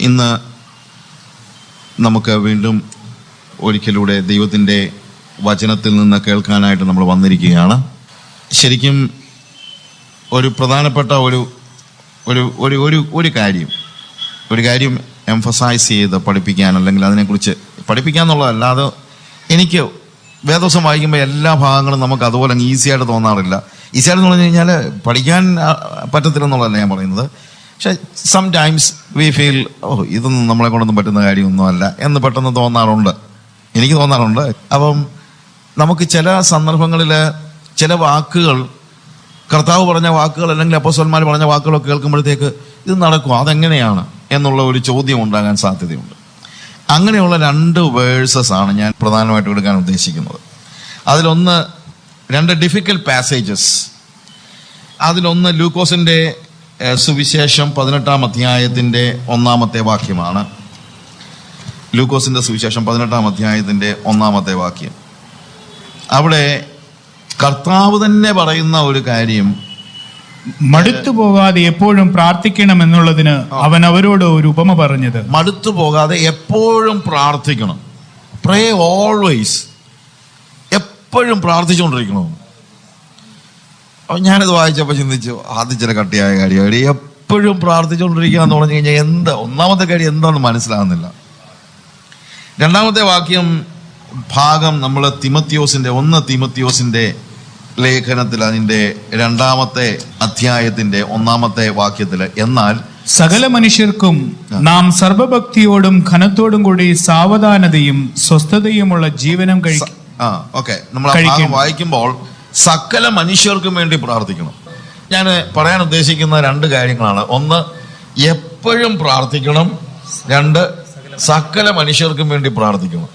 ഇന്ന് നമുക്ക് വീണ്ടും ഒരിക്കലൂടെ ദൈവത്തിൻ്റെ വചനത്തിൽ നിന്ന് കേൾക്കാനായിട്ട് നമ്മൾ വന്നിരിക്കുകയാണ്. ശരിക്കും ഒരു പ്രധാനപ്പെട്ട ഒരു കാര്യം എംഫസൈസ് ചെയ്ത് പഠിപ്പിക്കാൻ, അല്ലെങ്കിൽ അതിനെക്കുറിച്ച് പഠിപ്പിക്കാൻ എന്നുള്ളതല്ല, അത് എനിക്ക് വേദവസം വായിക്കുമ്പോൾ എല്ലാ ഭാഗങ്ങളും നമുക്ക് അതുപോലെ ഈസിയായിട്ട് തോന്നാറില്ല. ഈസിയായിട്ട് എന്ന് പറഞ്ഞു കഴിഞ്ഞാൽ പഠിക്കാൻ പറ്റത്തില്ലെന്നുള്ളതല്ല ഞാൻ പറയുന്നത്. പക്ഷെ സംടൈംസ് വി ഫീൽ ഇതൊന്നും നമ്മളെ കൊണ്ടൊന്നും പറ്റുന്ന കാര്യമൊന്നുമല്ല എന്ന് പെട്ടെന്ന് തോന്നാറുണ്ട്, എനിക്ക് തോന്നാറുണ്ട്. അപ്പം നമുക്ക് ചില സന്ദർഭങ്ങളിൽ ചില വാക്കുകൾ, കർത്താവ് പറഞ്ഞ വാക്കുകൾ അല്ലെങ്കിൽ അപ്പോസ്തലന്മാർ പറഞ്ഞ വാക്കുകളൊക്കെ കേൾക്കുമ്പോഴത്തേക്ക് ഇത് നടക്കും, അതെങ്ങനെയാണ് എന്നുള്ള ഒരു ചോദ്യം ഉണ്ടാകാൻ സാധ്യതയുണ്ട്. അങ്ങനെയുള്ള 2 വേഴ്സസ് ആണ് ഞാൻ പ്രധാനമായിട്ടും എടുക്കാൻ ഉദ്ദേശിക്കുന്നത്. അതിലൊന്ന് 2 ഡിഫിക്കൽട്ട് പാസേജസ്. അതിലൊന്ന് ലൂക്കോസിൻ്റെ സുവിശേഷം 18-ാം അധ്യായത്തിൻ്റെ 1-ാമത്തെ വാക്യമാണ്. ലൂക്കോസിൻ്റെ സുവിശേഷം 18-ാം അധ്യായത്തിൻ്റെ 1-ാമത്തെ വാക്യം. അവിടെ കർത്താവ് തന്നെ പറയുന്ന ഒരു കാര്യം, മടുത്തു പോകാതെ എപ്പോഴും പ്രാർത്ഥിക്കണം എന്നുള്ളതിന് അവൻ അവരോട് ഒരു ഉപമ പറഞ്ഞത്. മടുത്തു പോകാതെ എപ്പോഴും പ്രാർത്ഥിക്കണം, പ്രേ ഓൾവേസ്, എപ്പോഴും പ്രാർത്ഥിച്ചുകൊണ്ടിരിക്കണം. അപ്പം ഞാനിത് വായിച്ചപ്പോൾ ചിന്തിച്ചു, ആദ്യം ചില കട്ടിയായ കാര്യം, എപ്പോഴും പ്രാർത്ഥിച്ചുകൊണ്ടിരിക്കുക എന്ന് പറഞ്ഞു കഴിഞ്ഞാൽ ഒന്നാമത്തെ കാര്യം എന്താണെന്ന് മനസ്സിലാകുന്നില്ല. 2-ാമത്തെ ഭാഗം നമ്മൾ ഒന്ന് തീമോത്തിയോസിന്റെ ലേഖനത്തിൽ അതിന്റെ 2-ാമത്തെ അധ്യായത്തിന്റെ 1-ാമത്തെ വാക്യത്തിൽ, എന്നാൽ സകല മനുഷ്യർക്കും നാം സർവഭക്തിയോടും ഘനത്തോടും കൂടി സാവധാനതയും സ്വസ്ഥതയുമുള്ള ജീവനം നമ്മൾ ആ ഭാഗം വായിക്കുമ്പോൾ സകല മനുഷ്യർക്കും വേണ്ടി പ്രാർത്ഥിക്കണം. ഞാൻ പറയാൻ ഉദ്ദേശിക്കുന്ന 2 കാര്യങ്ങളാണ്. ഒന്ന്, എപ്പോഴും പ്രാർത്ഥിക്കണം. 2, സകല മനുഷ്യർക്കും വേണ്ടി പ്രാർത്ഥിക്കണം.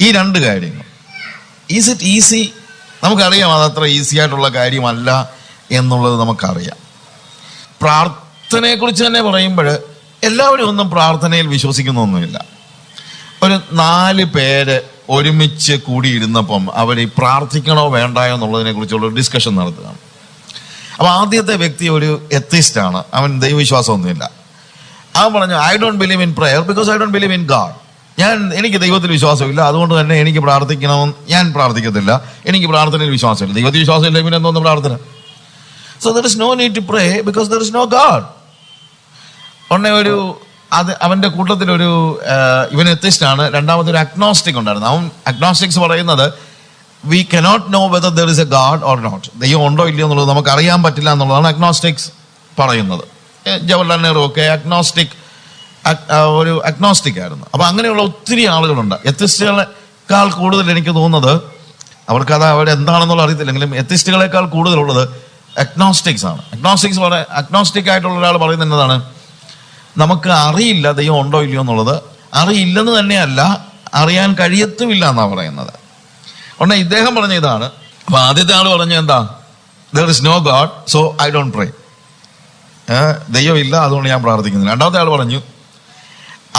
ഈ 2 കാര്യങ്ങൾ. Is it easy? നമുക്കറിയാം അതത്ര ഈസി ആയിട്ടുള്ള കാര്യമല്ല എന്നുള്ളത് നമുക്കറിയാം. പ്രാർത്ഥനയെക്കുറിച്ച് തന്നെ പറയുമ്പോൾ എല്ലാവരും ഒന്നും പ്രാർത്ഥനയിൽ വിശ്വസിക്കുന്നൊന്നുമില്ല. ഒരു 4 പേര് ഒരുമിച്ച് കൂടിയിരുന്നപ്പം അവർ പ്രാർത്ഥിക്കണോ വേണ്ടായോ എന്നുള്ളതിനെ കുറിച്ചുള്ള ഒരു ഡിസ്കഷൻ നടത്തുകയാണ്. അപ്പോൾ ആദ്യത്തെ വ്യക്തി ഒരു എത്തിസ്റ്റാണ്, അവൻ ദൈവവിശ്വാസമൊന്നുമില്ല. അവൻ പറഞ്ഞു, I don't believe in prayer because I don't believe in God. എനിക്ക് ദൈവത്തിൽ വിശ്വാസമില്ല, അതുകൊണ്ട് തന്നെ എനിക്ക് പ്രാർത്ഥിക്കണമെന്ന് ഞാൻ പ്രാർത്ഥിക്കത്തില്ല. എനിക്ക് പ്രാർത്ഥനയിൽ വിശ്വാസമില്ല. ദൈവത്തിൽ വിശ്വാസമില്ല, പിന്നെ എന്തോന്ന് പ്രാർത്ഥന? So there is no need to pray because there is no God. അവന്റെ കൂട്ടത്തിലൊരു ഇവൻ എത്തിസ്റ്റാണ്. രണ്ടാമത്തെ ഒരു അഗ്നോസ്റ്റിക് ഉണ്ടായിരുന്നു. അവൻ അഗ്നോസ്റ്റിക്സ് പറയുന്നത് we cannot know whether there is a God or not. ദൈവം ഉണ്ടോ ഇല്ലയോ എന്നുള്ളത് നമുക്ക് അറിയാൻ പറ്റില്ല എന്നുള്ളതാണ് അഗ്നോസ്റ്റിക്സ് പറയുന്നത്. ജവഹർലാൽ നെഹ്റു ഒക്കെ ഒരു അഗ്നോസ്റ്റിക് ആയിരുന്നു. അപ്പൊ അങ്ങനെയുള്ള ഒത്തിരി ആളുകളുണ്ട്. എത്തിസ്റ്റുകളെക്കാൾ കൂടുതൽ എനിക്ക് തോന്നുന്നത്, അവർക്കത് അവരെന്താണെന്നുള്ള അറിയത്തില്ലെങ്കിലും എത്തിസ്റ്റുകളെക്കാൾ കൂടുതലുള്ളത് അഗ്നോസ്റ്റിക്സ് ആണ്. അഗ്നോസ്റ്റിക് ആയിട്ടുള്ള ഒരാൾ പറയുന്നത് എന്നതാണ്, നമുക്ക് അറിയില്ല ദൈവം ഉണ്ടോ ഇല്ലയോ എന്നുള്ളത്. അറിയില്ലെന്ന് തന്നെയല്ല, അറിയാൻ കഴിയത്തുമില്ല എന്നാണ് പറയുന്നത്. ഉടനെ ഇദ്ദേഹം പറഞ്ഞ ഇതാണ്. അപ്പൊ ആദ്യത്തെ ആൾ പറഞ്ഞ എന്താ, there is no God so I don't pray. ദൈവം ഇല്ല, അതുകൊണ്ട് ഞാൻ പ്രാർത്ഥിക്കുന്നില്ല. രണ്ടാമത്തെ ആൾ പറഞ്ഞു,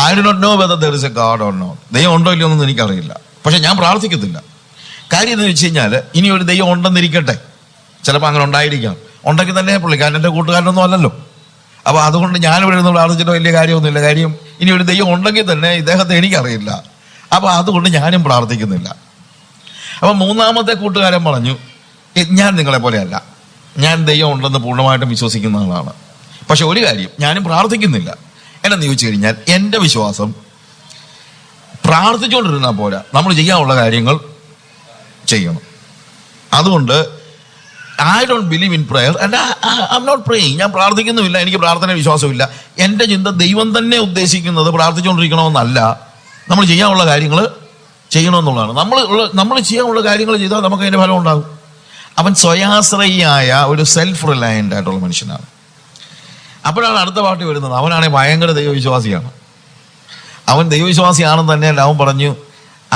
I do not know whether there is a God or not. ദൈവം ഉണ്ടോ ഇല്ലയോ എന്നൊന്നും എനിക്കറിയില്ല, പക്ഷെ ഞാൻ പ്രാർത്ഥിക്കത്തില്ല. കാര്യം എന്ന് വെച്ച് കഴിഞ്ഞാൽ, ഇനി ഒരു ദൈവം ഉണ്ടെന്നിരിക്കട്ടെ, ചിലപ്പോൾ അങ്ങനെ ഉണ്ടായിരിക്കാം. ഉണ്ടെങ്കിൽ തന്നെ പുള്ളിക്കാരൻ എൻ്റെ കൂട്ടുകാരനൊന്നും അല്ലല്ലോ. അപ്പൊ അതുകൊണ്ട് ഞാനിവിടെ ഇരുന്ന് പ്രാർത്ഥിച്ചിട്ടോ വലിയ കാര്യമൊന്നുമില്ല. കാര്യം ഇനി ഒരു ദൈവം ഉണ്ടെങ്കിൽ തന്നെ ഇദ്ദേഹത്തെ എനിക്കറിയില്ല, അപ്പൊ അതുകൊണ്ട് ഞാനും പ്രാർത്ഥിക്കുന്നില്ല. അപ്പൊ 3-ാമത്തെ കൂട്ടുകാരൻ പറഞ്ഞു, ഞാൻ നിങ്ങളെ പോലെയല്ല, ഞാൻ ദൈവം ഉണ്ടെന്ന് പൂർണ്ണമായിട്ടും വിശ്വസിക്കുന്ന ആളാണ്, പക്ഷെ ഒരു കാര്യം, ഞാനും പ്രാർത്ഥിക്കുന്നില്ല. എന്നു ചോദിച്ചു കഴിഞ്ഞാൽ എൻ്റെ വിശ്വാസം പ്രാർത്ഥിച്ചുകൊണ്ടിരുന്നാൽ പോരാ, നമ്മൾ ചെയ്യാനുള്ള കാര്യങ്ങൾ ചെയ്യണം. അതുകൊണ്ട് I don't believe in prayer and I am not praying. ഞാൻ പ്രാർത്ഥിക്കുന്നുമില്ല, എനിക്ക് പ്രാർത്ഥന വിശ്വാസമില്ല. എൻ്റെ ചിന്ത ദൈവം തന്നെ ഉദ്ദേശിക്കുന്നത് പ്രാർത്ഥിച്ചുകൊണ്ടിരിക്കണമെന്നല്ല, നമ്മൾ ചെയ്യാനുള്ള കാര്യങ്ങൾ ചെയ്യണമെന്നുള്ളതാണ്. നമ്മൾ ചെയ്യാനുള്ള കാര്യങ്ങൾ ചെയ്താൽ നമുക്ക് അതിൻ്റെ ഫലം ഉണ്ടാകും. അവൻ സ്വയാശ്രയിയായ ഒരു സെൽഫ് റിലയൻ്റ് ആയിട്ടുള്ള മനുഷ്യനാണ്. അപ്പോഴാണ് അടുത്ത പാർട്ടി വരുന്നത്. അവനാണെങ്കിൽ ഭയങ്കര ദൈവവിശ്വാസിയാണ്. അവൻ ദൈവവിശ്വാസിയാണെന്ന് തന്നെയല്ല, അവൻ പറഞ്ഞു,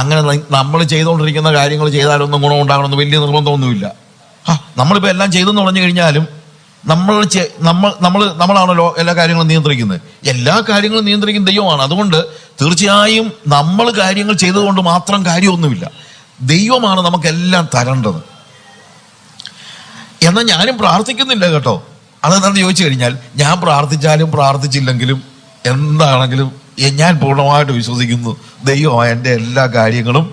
അങ്ങനെ നമ്മൾ ചെയ്തുകൊണ്ടിരിക്കുന്ന കാര്യങ്ങൾ ചെയ്താലൊന്നും ഗുണമുണ്ടാകണമെന്ന് വലിയ നിർബന്ധമൊന്നുമില്ല. നമ്മളിപ്പോൾ എല്ലാം ചെയ്തെന്ന് പറഞ്ഞു കഴിഞ്ഞാലും നമ്മളാണല്ലോ എല്ലാ കാര്യങ്ങളും നിയന്ത്രിക്കുന്നത്. എല്ലാ കാര്യങ്ങളും നിയന്ത്രിക്കുന്ന ദൈവമാണ്. അതുകൊണ്ട് തീർച്ചയായും നമ്മൾ കാര്യങ്ങൾ ചെയ്തതുകൊണ്ട് മാത്രം കാര്യമൊന്നുമില്ല. ദൈവമാണ് നമുക്കെല്ലാം തരേണ്ടത്. എന്നാൽ ഞാനും പ്രാർത്ഥിക്കുന്നില്ല കേട്ടോ. അതെന്താണെന്ന് ചോദിച്ചു കഴിഞ്ഞാൽ, ഞാൻ പ്രാർത്ഥിച്ചാലും പ്രാർത്ഥിച്ചില്ലെങ്കിലും എന്താണെങ്കിലും ഞാൻ പൂർണ്ണമായിട്ട് വിശ്വസിക്കുന്നു ദൈവമാണ് എൻ്റെ എല്ലാ കാര്യങ്ങളും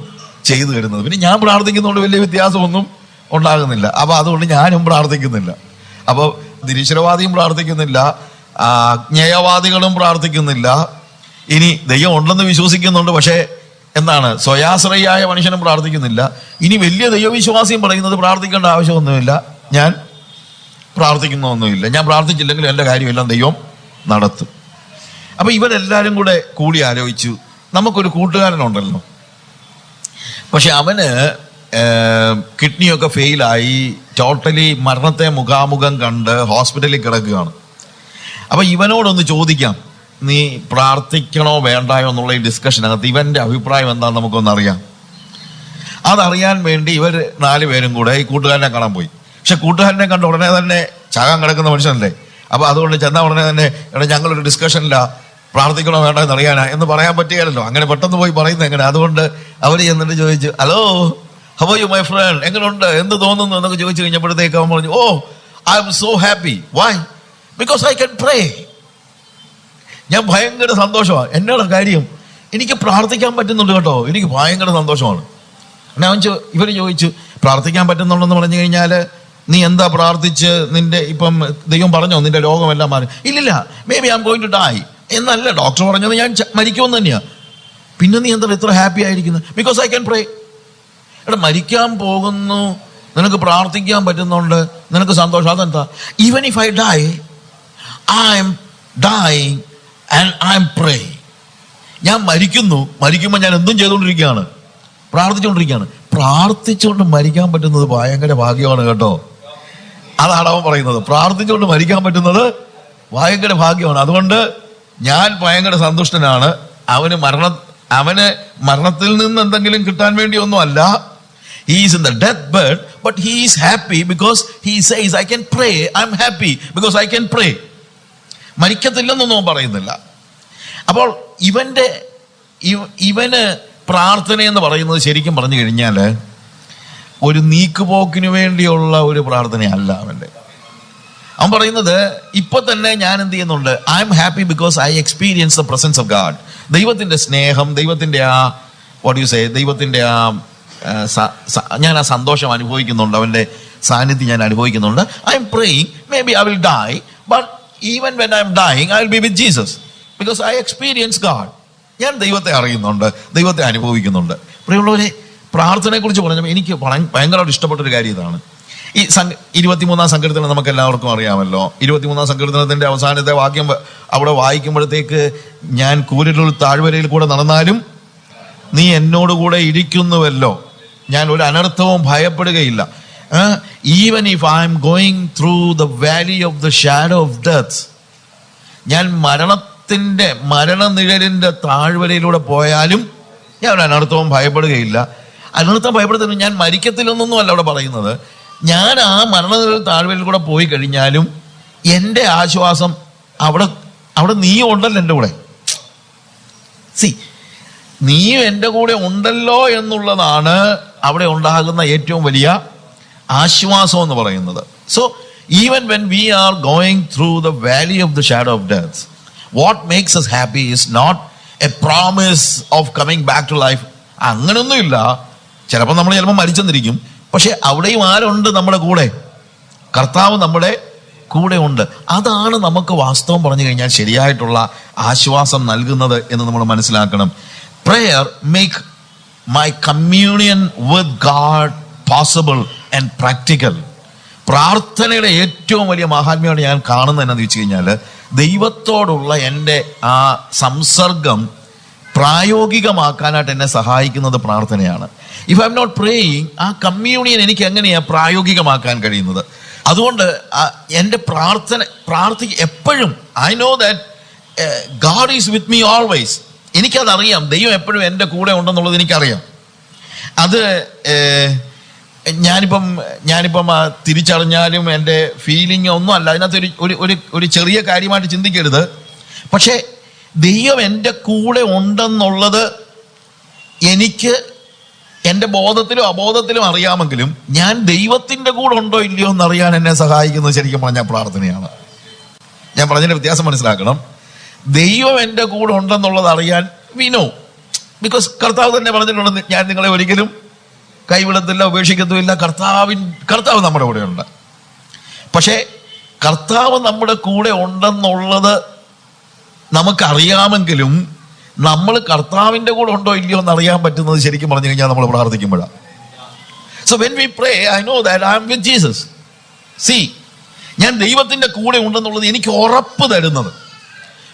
ചെയ്തു തരുന്നത്. പിന്നെ ഞാൻ പ്രാർത്ഥിക്കുന്നതുകൊണ്ട് വലിയ വ്യത്യാസമൊന്നും ഉണ്ടാകുന്നില്ല. അപ്പൊ അതുകൊണ്ട് ഞാനും പ്രാർത്ഥിക്കുന്നില്ല. അപ്പോൾ നിരീശ്വരവാദിയും പ്രാർത്ഥിക്കുന്നില്ല, അജ്ഞേയവാദികളും പ്രാർത്ഥിക്കുന്നില്ല. ഇനി ദൈവം ഉണ്ടെന്ന് വിശ്വസിക്കുന്നുണ്ട്, പക്ഷേ എന്താണ്, സ്വയാശ്രയായ മനുഷ്യനും പ്രാർത്ഥിക്കുന്നില്ല. ഇനി വലിയ ദൈവവിശ്വാസിയും പറയുന്നത് പ്രാർത്ഥിക്കേണ്ട ആവശ്യമൊന്നുമില്ല, ഞാൻ പ്രാർത്ഥിക്കുന്നൊന്നുമില്ല, ഞാൻ പ്രാർത്ഥിച്ചില്ലെങ്കിൽ എൻ്റെ കാര്യമെല്ലാം ദൈവം നടത്തും. അപ്പൊ ഇവരെല്ലാരും കൂടി ആലോചിച്ചു, നമുക്കൊരു കൂട്ടുകാരനുണ്ടല്ലോ, പക്ഷെ അവന് കിഡ്നിയൊക്കെ ഫെയിലായി, ടോട്ടലി മരണത്തെ മുഖാമുഖം കണ്ട് ഹോസ്പിറ്റലിൽ കിടക്കുകയാണ്. അപ്പൊ ഇവനോടൊന്ന് ചോദിക്കാം, നീ പ്രാർത്ഥിക്കണോ വേണ്ടായോ എന്നുള്ള ഈ ഡിസ്കഷനകത്ത് ഇവന്റെ അഭിപ്രായം എന്താണെന്ന് നമുക്കൊന്നറിയാം. അതറിയാൻ വേണ്ടി ഇവർ 4 പേരും കൂടെ ഈ കൂട്ടുകാരനെ കാണാൻ പോയി. പക്ഷെ കൂട്ടുകാരനെ കണ്ട ഉടനെ തന്നെ ചാകാൻ കിടക്കുന്ന മനുഷ്യനല്ലേ, അപ്പൊ അതുകൊണ്ട് ചെന്ന ഉടനെ തന്നെ എടാ ഞങ്ങളൊരു ഡിസ്കഷനില്ല, പ്രാർത്ഥിക്കണോ വേണ്ടോ എന്നറിയാനാ എന്ന് പറയാൻ പറ്റുകയല്ലോ. അങ്ങനെ പെട്ടെന്ന് പോയി പറയുന്നത് എങ്ങനെ? അതുകൊണ്ട് അവർ ചെന്നിട്ട് ചോദിച്ചു, hello how are you my friend, എങ്ങനെയുണ്ട്, എന്ത് തോന്നുന്നു എന്നൊക്കെ ചോദിച്ചു കഴിഞ്ഞപ്പോഴത്തേക്ക് അവൻ പറഞ്ഞു, oh I'm so happy. Why? Because I can pray. ഞാൻ ഭയങ്കര സന്തോഷമാണ്. എന്നോട് കാര്യം, എനിക്ക് പ്രാർത്ഥിക്കാൻ പറ്റുന്നുണ്ട് കേട്ടോ, എനിക്ക് ഭയങ്കര സന്തോഷമാണ്. ഇവർ ചോദിച്ചു, പ്രാർത്ഥിക്കാൻ പറ്റുന്നുണ്ടെന്ന് പറഞ്ഞു കഴിഞ്ഞാൽ നീ എന്താ പ്രാർത്ഥിച്ച് നിന്റെ ഇപ്പം ദൈവം പറഞ്ഞോ നിന്റെ രോഗമെല്ലാം മാറി? ഇല്ലില്ല, maybe I'm going to die എന്നല്ല ഡോക്ടർ പറഞ്ഞത്, ഞാൻ മരിക്കുമെന്ന് തന്നെയാ. പിന്നെ നീ എന്താ ഇത്ര ഹാപ്പി ആയിരിക്കുന്നത്? Because I can pray. എടാ, മരിക്കാൻ പോകുന്നു, നിനക്ക് പ്രാർത്ഥിക്കാൻ പറ്റുന്നുണ്ട്, നിനക്ക് സന്തോഷം, അതെന്താ? Even if I die, I'm dying and I'm pray. ഞാൻ മരിക്കുമ്പോൾ ഞാൻ എന്തും ചെയ്തുകൊണ്ടിരിക്കുകയാണ്, പ്രാർത്ഥിച്ചുകൊണ്ടിരിക്കുകയാണ്. പ്രാർത്ഥിച്ചുകൊണ്ട് മരിക്കാൻ പറ്റുന്നത് ഭയങ്കര ഭാഗ്യമാണ് കേട്ടോ. അതാണ് അവൻ പറയുന്നത്, പ്രാർത്ഥിച്ചുകൊണ്ട് മരിക്കാൻ പറ്റുന്നത് ഭയങ്കര ഭാഗ്യമാണ്. അതുകൊണ്ട് ഞാൻ ഭയങ്കര സന്തുഷ്ടനാണ്. അവന് മരണത്തിൽ നിന്ന് എന്തെങ്കിലും കിട്ടാൻ വേണ്ടി ഒന്നും അല്ല. He is in the deathbed, but he is happy because he says, I can pray. I'm happy because I can pray. മരിക്കത്തില്ലെന്നൊന്നും പറയുന്നില്ല. അപ്പോൾ ഇവന് പ്രാർത്ഥന എന്ന് പറയുന്നത് ശരിക്കും പറഞ്ഞു കഴിഞ്ഞാൽ ഒരു നീക്കുപോക്കിന് വേണ്ടിയുള്ള ഒരു പ്രാർത്ഥനയല്ല അവൻ്റെ. അവൻ പറയുന്നത്, ഇപ്പൊ തന്നെ ഞാൻ എന്ത് ചെയ്യുന്നുണ്ട്, I'm happy because I experience the presence of God. ദൈവത്തിന്റെ സ്നേഹം, ദൈവത്തിന്റെ ദൈവത്തിന്റെ ഞാൻ ആ സന്തോഷം അനുഭവിക്കുന്നുണ്ട്, അവന്റെ സാന്നിധ്യം ഞാൻ അനുഭവിക്കുന്നുണ്ട്. I'm praying, maybe I will die, but even when I'm dying I will be with Jesus because I experience God. ഞാൻ ദൈവത്തെ അറിയുന്നുണ്ട്, ദൈവത്തെ അനുഭവിക്കുന്നുണ്ട്. പ്രിയമുള്ളവരെ, പ്രാർത്ഥനയെ കുറിച്ച് പറഞ്ഞപ്പോൾ എനിക്ക് ഭയങ്കരമായിട്ട് ഇഷ്ടപ്പെട്ടൊരു കാര്യം ഇതാണ്. ഈ 23-ാം സങ്കീർത്തനം നമുക്ക് എല്ലാവർക്കും അറിയാമല്ലോ. 23-ാം സങ്കീർത്തനത്തിന്റെ അവസാനത്തെ വാക്യം അവിടെ വായിക്കുമ്പോഴത്തേക്ക്, ഞാൻ കൂരിരുൾ താഴ്വരയിൽ കൂടെ നടന്നാലും നീ എന്നോടുകൂടെ ഇരിക്കുന്നുവല്ലോ, ഞാൻ ഒരു അനർത്ഥവും ഭയപ്പെടുകയില്ല. Even if I'm going through the valley of the shadow of death, ഞാൻ മരണനിഴലിന്റെ താഴ്വരയിലൂടെ പോയാലും ഞാൻ ഒരു അനർത്ഥവും ഭയപ്പെടുകയില്ല. അനർത്ഥം ഭയപ്പെടുത്തുന്നു, ഞാൻ മരിക്കത്തില്ലെന്നൊന്നും അല്ല അവിടെ പറയുന്നത്. ഞാൻ ആ മരണനിഴൽ താഴ്വരയിൽ കൂടെ പോയി കഴിഞ്ഞാലും എൻ്റെ ആശ്വാസം അവിടെ നീയും ഉണ്ടല്ലോ എൻ്റെ കൂടെ. നീയും എൻ്റെ കൂടെ ഉണ്ടല്ലോ എന്നുള്ളതാണ് അവിടെ ഉണ്ടാകുന്ന ഏറ്റവും വലിയ ആശ്വാസം എന്ന് പറയുന്നത്. So even when V are going through the valley of the shadow of death, what makes us happy is not a promise of coming back to life. അങ്ങനൊന്നുമില്ല. ചിലപ്പോൾ നമ്മൾ മരിച്ചെന്നിരിക്കും, പക്ഷെ അവിടെയും ആരുണ്ട് നമ്മുടെ കൂടെ? കർത്താവ് നമ്മുടെ കൂടെ ഉണ്ട്. അതാണ് നമുക്ക് വാസ്തവം പറഞ്ഞു കഴിഞ്ഞാൽ ശരിയായിട്ടുള്ള ആശ്വാസം നൽകുന്നത് എന്ന് നമ്മൾ മനസ്സിലാക്കണം. Prayer make my communion with God possible and practical. പ്രാർത്ഥനയുടെ ഏറ്റവും വലിയ മഹാത്മ്യമാണ് ഞാൻ കാണുന്നത് എന്നാന്ന് വെച്ച് കഴിഞ്ഞാൽ, ദൈവത്തോടുള്ള എൻ്റെ ആ സംസർഗം പ്രായോഗികമാക്കാനായിട്ട് എന്നെ സഹായിക്കുന്നത് പ്രാർത്ഥനയാണ്. If I'm not praying, ആ കമ്മ്യൂണിയൻ എനിക്ക് എങ്ങനെയാണ് പ്രായോഗികമാക്കാൻ കഴിയുന്നത്? അതുകൊണ്ട് എൻ്റെ എപ്പോഴും I know that God is with me always. എനിക്കതറിയാം, ദൈവം എപ്പോഴും എൻ്റെ കൂടെ ഉണ്ടെന്നുള്ളത് എനിക്കറിയാം. അത് ഞാനിപ്പം തിരിച്ചറിഞ്ഞാലും എൻ്റെ ഫീലിംഗ് ഒന്നും അല്ല, അതിനകത്ത് ഒരു ചെറിയ കാര്യമായിട്ട് ചിന്തിക്കരുത്. പക്ഷേ ദൈവം എൻ്റെ കൂടെ ഉണ്ടെന്നുള്ളത് എനിക്ക് എൻ്റെ ബോധത്തിലും അബോധത്തിലും അറിയാമെങ്കിലും ഞാൻ ദൈവത്തിൻ്റെ കൂടെ ഉണ്ടോ ഇല്ലയോ എന്നറിയാൻ എന്നെ സഹായിക്കുന്നത് ശരിക്കും പറഞ്ഞാൽ പ്രാർത്ഥനയാണ്. ഞാൻ പറഞ്ഞതിൻ്റെ വ്യത്യാസം മനസ്സിലാക്കണം. ദൈവം എൻ്റെ കൂടെ ഉണ്ടെന്നുള്ളത് അറിയാൻ വി നോ, ബിക്കോസ് കർത്താവ് തന്നെ പറഞ്ഞിട്ടുണ്ട്, ഞാൻ നിങ്ങളെ ഒരിക്കലും കൈവിടത്തില്ല, ഉപേക്ഷിക്കത്തുമില്ല. കർത്താവ് നമ്മുടെ കൂടെ ഉണ്ട്. പക്ഷേ കർത്താവ് നമ്മുടെ കൂടെ ഉണ്ടെന്നുള്ളത് നമുക്കറിയാമെങ്കിലും നമ്മൾ കർത്താവിൻ്റെ കൂടെ ഉണ്ടോ ഇല്ലയോ എന്ന് അറിയാൻ പറ്റുന്നത് ശരിക്കും പറഞ്ഞു കഴിഞ്ഞാൽ നമ്മൾ പ്രാർത്ഥിക്കുമ്പോഴാണ്. So when we pray, I know that I am with Jesus. See, ഞാൻ ദൈവത്തിന്റെ കൂടെ ഉണ്ടെന്നുള്ളത് എനിക്ക് ഉറപ്പ് തരുന്നത്.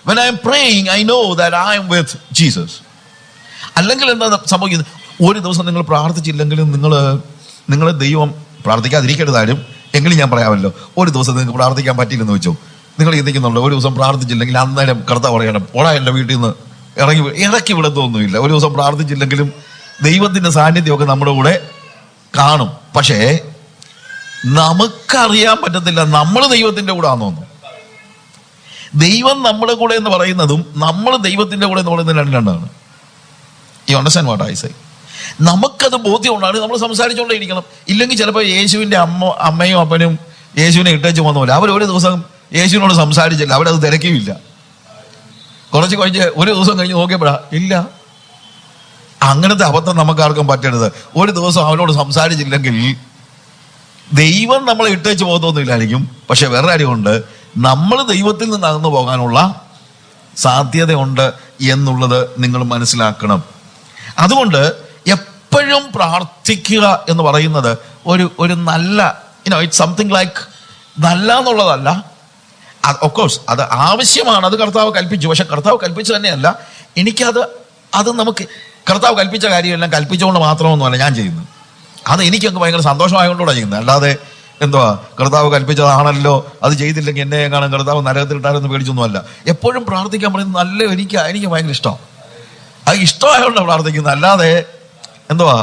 When I'm praying, I know that I'm with Jesus. അല്ലെങ്കിൽ എന്താ സംഭവിക്കുന്നത്? ഒരു ദിവസം നിങ്ങൾ പ്രാർത്ഥിച്ചില്ലെങ്കിലും നിങ്ങൾ ദൈവം പ്രാർത്ഥിക്കാതിരിക്കരുതാരും, എങ്കിലും ഞാൻ പറയാമല്ലോ, ഒരു ദിവസം നിങ്ങൾക്ക് പ്രാർത്ഥിക്കാൻ പറ്റിയില്ലെന്ന് വെച്ചോ, നിങ്ങൾ ചിന്തിക്കുന്നുണ്ടോ ഒരു ദിവസം പ്രാർത്ഥിച്ചില്ലെങ്കിൽ അന്നേരം കർത്താവ് പറയണം, ഓടാ എൻ്റെ വീട്ടിൽ നിന്ന് ഇറക്കി വിടത്തൊന്നുമില്ല. ഒരു ദിവസം പ്രാർത്ഥിച്ചില്ലെങ്കിലും ദൈവത്തിന്റെ സാന്നിധ്യമൊക്കെ നമ്മുടെ കൂടെ കാണും. പക്ഷേ നമുക്കറിയാൻ പറ്റത്തില്ല നമ്മൾ ദൈവത്തിന്റെ കൂടെ ആണെന്നൊന്നും. ദൈവം നമ്മുടെ കൂടെ എന്ന് പറയുന്നതും നമ്മൾ ദൈവത്തിന്റെ കൂടെ എന്ന് പറയുന്നത് രണ്ടാണ്. You understand what I say? നമുക്കത് ബോധ്യം ഉണ്ടാണ്, നമ്മൾ സംസാരിച്ചുകൊണ്ടേയിരിക്കണം. ഇല്ലെങ്കിൽ ചിലപ്പോൾ യേശുവിന്റെ അമ്മയും അപ്പനും യേശുവിനെ ഇട്ടേച്ച് പോകുന്നില്ല. അവർ ഒരു ദിവസം യേശുവിനോട് സംസാരിച്ചില്ല, അവരത് തിരക്കിയില്ല. കുറച്ച് കഴിഞ്ഞ് ഒരു ദിവസം കഴിഞ്ഞ് നോക്കിയപ്പോഴാ ഇല്ല. അങ്ങനത്തെ അബദ്ധം നമുക്കാർക്കും പറ്റരുത്. ഒരു ദിവസം അവനോട് സംസാരിച്ചില്ലെങ്കിൽ ദൈവം നമ്മളെ ഇട്ടേച്ച് പോകുന്നൊന്നുമില്ലായിരിക്കും. പക്ഷെ വേറെ കാര്യമുണ്ട്, നമ്മൾ ദൈവത്തിൽ നിന്ന് അകന്നു പോകാനുള്ള സാധ്യതയുണ്ട് എന്നുള്ളത് നിങ്ങൾ മനസ്സിലാക്കണം. അതുകൊണ്ട് എപ്പോഴും പ്രാർത്ഥിക്കുക എന്ന് പറയുന്നത് ഒരു നല്ല ഇറ്റ്സ് സംതിങ് ലൈക്ക്, നല്ല എന്നുള്ളതല്ല. ഓഫ് കോഴ്സ് അത് ആവശ്യമാണ്, അത് കർത്താവ് കൽപ്പിച്ചു. പക്ഷെ കർത്താവ് കൽപ്പിച്ചു തന്നെയല്ല, അത് നമുക്ക് കർത്താവ് കൽപ്പിച്ച കാര്യമെല്ലാം കൽപ്പിച്ചുകൊണ്ട് മാത്രമൊന്നുമല്ല ഞാൻ ചെയ്യുന്നത്. അത് എനിക്കൊക്കെ ഭയങ്കര സന്തോഷമായതുകൊണ്ടാണ് ചെയ്യുന്നത്. അല്ലാതെ എന്തുവാ കർത്താവ് കൽപ്പിച്ചതാണല്ലോ, അത് ചെയ്തില്ലെങ്കിൽ എന്നെ കാണാൻ കർത്താവ് നരകത്തിലിട്ടാരെന്ന് പേടിച്ചൊന്നുമല്ല. എപ്പോഴും പ്രാർത്ഥിക്കാൻ പറയുന്നത് നല്ല എനിക്ക് ഭയങ്കര ഇഷ്ടമാണ്. അത് ഇഷ്ടമായതുകൊണ്ടാണ് പ്രാർത്ഥിക്കുന്നത്. അല്ലാതെ എന്തുവാ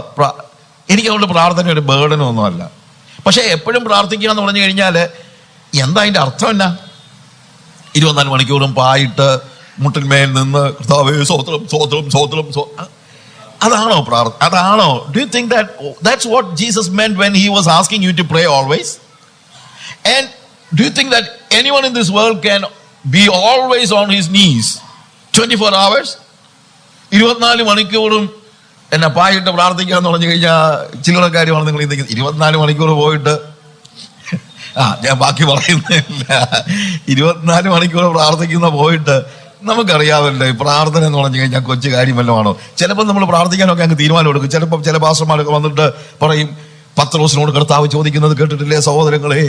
എനിക്കതുകൊണ്ട് പ്രാർത്ഥന ഒരു ബേർഡനൊന്നും അല്ല. പക്ഷെ എപ്പോഴും പ്രാർത്ഥിക്കുക എന്ന് പറഞ്ഞു കഴിഞ്ഞാൽ എന്താ അതിൻ്റെ അർത്ഥം? എന്നാ 24 മണിക്കൂറും പായിട്ട് മുട്ടിന്മേൽ നിന്ന് കർത്താവേ സ്വോത്രം സ്വോത്രം സ്വോത്രം അതാണോ പ്രാർത്ഥന? അതാണോ? Do you think that's what Jesus meant when he was asking you to pray always? And do you think that anyone in this world can be always on his knees 24 hours? 24 മണിക്കൂറും എന്നെ പായിട്ട് പ്രാർത്ഥിക്കാന്ന് പറഞ്ഞു കഴിഞ്ഞാൽ ചില്ലറ കാര്യമാണ്. നിങ്ങൾ ചിന്തിക്കുന്നത് 24 മണിക്കൂർ പോയിട്ട് ഞാൻ ബാക്കി പറയുന്നില്ല. 24 മണിക്കൂർ പ്രാർത്ഥിക്കുന്ന പോയിട്ട് നമുക്കറിയാമല്ലോ, പ്രാർത്ഥന എന്ന് പറഞ്ഞു കഴിഞ്ഞാൽ കൊച്ചു കാര്യം ആണോ? ചിലപ്പോൾ നമ്മൾ പ്രാർത്ഥിക്കാനൊക്കെ അങ്ങ് തീരുമാനം എടുക്കും. ചിലപ്പോൾ ചില പാസ്റ്റർമാരൊക്കെ വന്നിട്ട് പറയും, പത്രോസിനോട് കർത്താവ് ചോദിക്കുന്നത് കേട്ടിട്ടില്ലേ സഹോദരങ്ങളെ,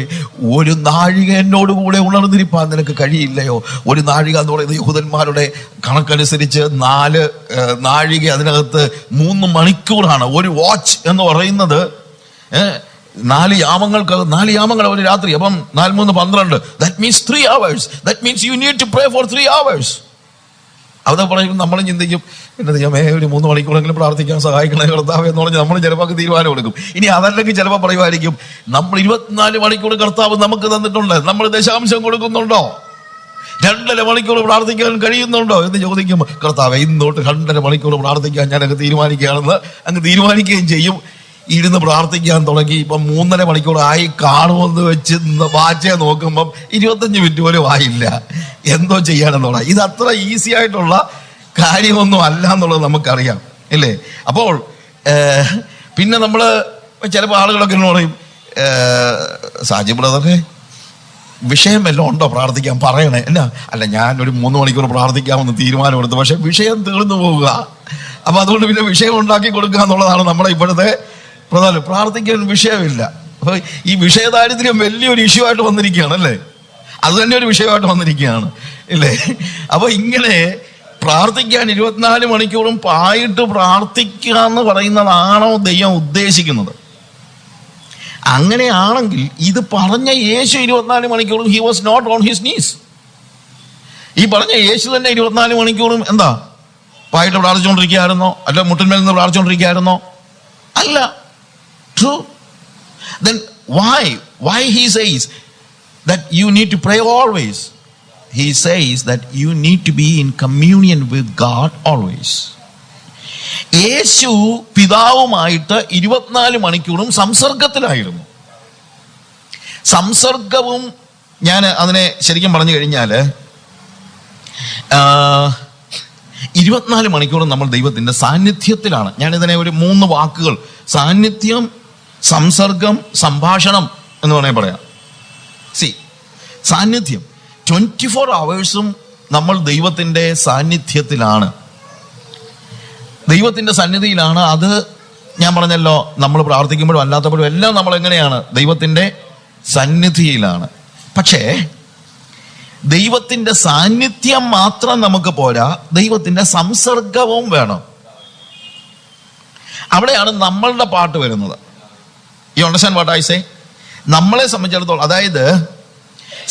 ഒരു നാഴിക എന്നോട് കൂടെ ഉണർന്നിരിപ്പാൻ നിനക്ക് കഴിയില്ലയോ? ഒരു നാഴിക എന്ന് പറയുന്നത് യഹൂദന്മാരുടെ കണക്കനുസരിച്ച് 4 നാഴിക, അതിനകത്ത് 3 മണിക്കൂറാണ്. ഒരു വാച്ച് എന്ന് പറയുന്നത് 4 യാമങ്ങൾ ഒരു രാത്രി. അപ്പം 4 3 12. That means 3 hours. That means you need to pray for 3 hours. അത് പറയുമ്പോൾ നമ്മളും ചിന്തിക്കും, എന്റെ ദൈവമേ ഒരു 3 മണിക്കൂറെങ്കിലും പ്രാർത്ഥിക്കാൻ സഹായിക്കണേ കർത്താവ് എന്ന് പറഞ്ഞ് നമ്മൾ ചിലപ്പോൾ തീരുമാനം എടുക്കും. ഇനി അതല്ലെങ്കിൽ ചിലപ്പോൾ പറയുമായിരിക്കും, നമ്മൾ 24 മണിക്കൂർ കർത്താവ് നമുക്ക് തന്നിട്ടുണ്ട്, നമ്മൾ ദശാംശം കൊടുക്കുന്നുണ്ടോ? 2.5 മണിക്കൂർ പ്രാർത്ഥിക്കാൻ കഴിയുന്നുണ്ടോ എന്ന് ചോദിക്കും. കർത്താവ് ഇന്നോട്ട് 2.5 മണിക്കൂർ പ്രാർത്ഥിക്കാൻ ഞാനങ്ങ് തീരുമാനിക്കുകയാണെന്ന് അങ്ങ് തീരുമാനിക്കുകയും ചെയ്യും. ഇരുന്ന് പ്രാർത്ഥിക്കാൻ തുടങ്ങി. ഇപ്പം 3.5 മണിക്കൂറായി കാണുമെന്ന് വെച്ച് വാച്ചേ നോക്കുമ്പം 25 മിനിറ്റ് പോലും ആയില്ല. എന്തോ ചെയ്യാനെന്നുള്ള, ഇത് അത്ര ഈസി ആയിട്ടുള്ള കാര്യമൊന്നും അല്ല എന്നുള്ളത് നമുക്കറിയാം, ഇല്ലേ? അപ്പോൾ പിന്നെ നമ്മൾ ചിലപ്പോൾ ആളുകളൊക്കെ പറയും, സാജി ബ്രദറെ വിഷയം വല്ലതും ഉണ്ടോ പ്രാർത്ഥിക്കാൻ പറയണേ? അല്ല ഞാനൊരു 3 മണിക്കൂർ പ്രാർത്ഥിക്കാമെന്ന് തീരുമാനമെടുത്തു, പക്ഷെ വിഷയം തീർന്നു പോവുക. അപ്പൊ അതുകൊണ്ട് പിന്നെ വിഷയം ഉണ്ടാക്കി കൊടുക്കുക എന്നുള്ളതാണ് നമ്മുടെ ഇപ്പോഴത്തെ പ്രധാനം. പ്രാർത്ഥിക്കാൻ വിഷയമില്ല. അപ്പൊ ഈ വിഷയദാരിദ്ര്യം വലിയൊരു ഇഷ്യൂ ആയിട്ട് വന്നിരിക്കുകയാണ്, അല്ലേ? അത് തന്നെ ഒരു വിഷയമായിട്ട് വന്നിരിക്കുകയാണ്, ഇല്ലേ? അപ്പൊ ഇങ്ങനെ പ്രാർത്ഥിക്കാൻ 24 മണിക്കൂറും പായിട്ട് പ്രാർത്ഥിക്കുക എന്ന് പറയുന്നതാണോ ദൈവം ഉദ്ദേശിക്കുന്നത്? അങ്ങനെയാണെങ്കിൽ ഇത് പറഞ്ഞ യേശു 24 മണിക്കൂറും he was not on his knees. ഈ പറഞ്ഞ യേശു തന്നെ 24 മണിക്കൂറും എന്താ പായിട്ട് പ്രാർത്ഥിച്ചുകൊണ്ടിരിക്കുകയായിരുന്നോ? അല്ല മുട്ടിന്മേൽ നിന്ന് പ്രാർത്ഥിച്ചുകൊണ്ടിരിക്കുകയായിരുന്നോ? അല്ല. True. Then why he says that you need to pray always? He says that you need to be in communion with God always. യേശു പിതാവുമായിട്ട് 24 മണിക്കൂറും സംസർഗത്തിലായിരുന്നു. സംസർഗവും ഞാൻ അതിനെ ശരിക്കും പറഞ്ഞു കഴിഞ്ഞാൽ 24 മണിക്കൂറും നമ്മൾ ദൈവത്തിന്റെ സാന്നിധ്യത്തിലാണ്. ഞാനിതിനെ ഒരു 3 വാക്കുകൾ, സാന്നിധ്യം, സംസർഗം, സംഭാഷണം എന്ന് വേണമെങ്കിൽ പറയാം. സാന്നിധ്യം 24 hours നമ്മൾ ദൈവത്തിന്റെ സാന്നിധ്യത്തിലാണ്, ദൈവത്തിന്റെ സന്നിധിയിലാണ്. അത് ഞാൻ പറഞ്ഞല്ലോ, നമ്മൾ പ്രാർത്ഥിക്കുമ്പോഴും അല്ലാത്തപ്പോഴും എല്ലാം നമ്മൾ എങ്ങനെയാണ്? ദൈവത്തിന്റെ സന്നിധിയിലാണ്. പക്ഷേ ദൈവത്തിന്റെ സാന്നിധ്യം മാത്രം നമുക്ക് പോരാ, ദൈവത്തിന്റെ സംസർഗവും വേണം. അവിടെയാണ് നമ്മളുടെ പാട്ട് വരുന്നത്. You understand what I say? നമ്മളെ സംബന്ധിച്ചിടത്തോളം, അതായത്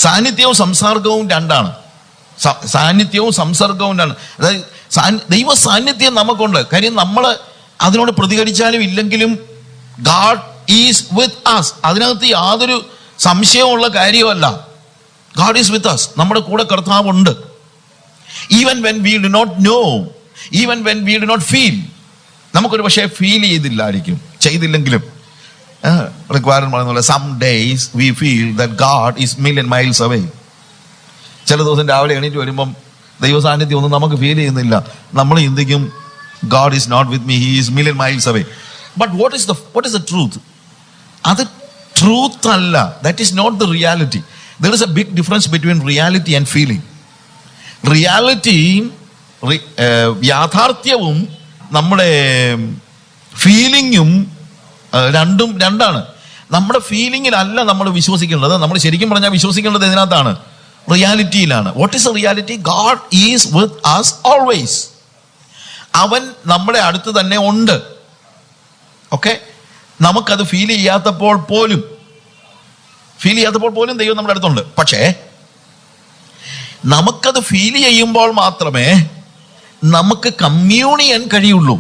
സാന്നിധ്യവും സംസർഗവും രണ്ടാണ്. സാന്നിധ്യവും സംസർഗവും രണ്ടാണ്. അതായത് ദൈവ സാന്നിധ്യം നമുക്കുണ്ട്. കാര്യം നമ്മൾ അതിനോട് പ്രതികരിച്ചാലും ഇല്ലെങ്കിലും ഗാഡ് ഈസ് വിത്ത് അസ്. അതിനകത്ത് യാതൊരു സംശയമുള്ള കാര്യമല്ല. God is with us. നമ്മുടെ കൂടെ കർത്താവുണ്ട്. Even when we do not know, even when we do not feel. നമുക്കൊരു പക്ഷേ ഫീൽ ചെയ്തില്ലെങ്കിലും റിക്വയർമെന്റ് പറയുന്ന പോലെ some days we feel that God is million miles away. ചില ദിവസം രാവിലെ എണീറ്റ് വരുമ്പം ദൈവ സാന്നിധ്യം ഒന്നും നമുക്ക് ഫീൽ ചെയ്യുന്നില്ല. നമ്മൾ ചിന്തിക്കും God is not with me, he is million miles away. But what is the truth? അത് truth അല്ല. That is not the reality. There is a big difference between reality and feeling. Reality, യാഥാർത്ഥ്യവും നമ്മുടെ ഫീലിങ്ങും രണ്ടാണ്. നമ്മുടെ ഫീലിങ്ങിലല്ല നമ്മൾ വിശ്വസിക്കേണ്ടത്. നമ്മൾ ശരിക്കും പറഞ്ഞാൽ വിശ്വസിക്കേണ്ടത് ഇതിനകത്താണ്, റിയാലിറ്റിയിലാണ്. What is a reality? God is with us always. അവൻ നമ്മുടെ അടുത്ത് തന്നെ ഉണ്ട്. ഓക്കെ, നമുക്കത് ഫീൽ ചെയ്യാത്തപ്പോൾ പോലും ദൈവം നമ്മുടെ അടുത്തുണ്ട്. പക്ഷേ നമുക്കത് ഫീൽ ചെയ്യുമ്പോൾ മാത്രമേ നമുക്ക് കമ്മ്യൂണിയൻ കഴിയുള്ളൂ.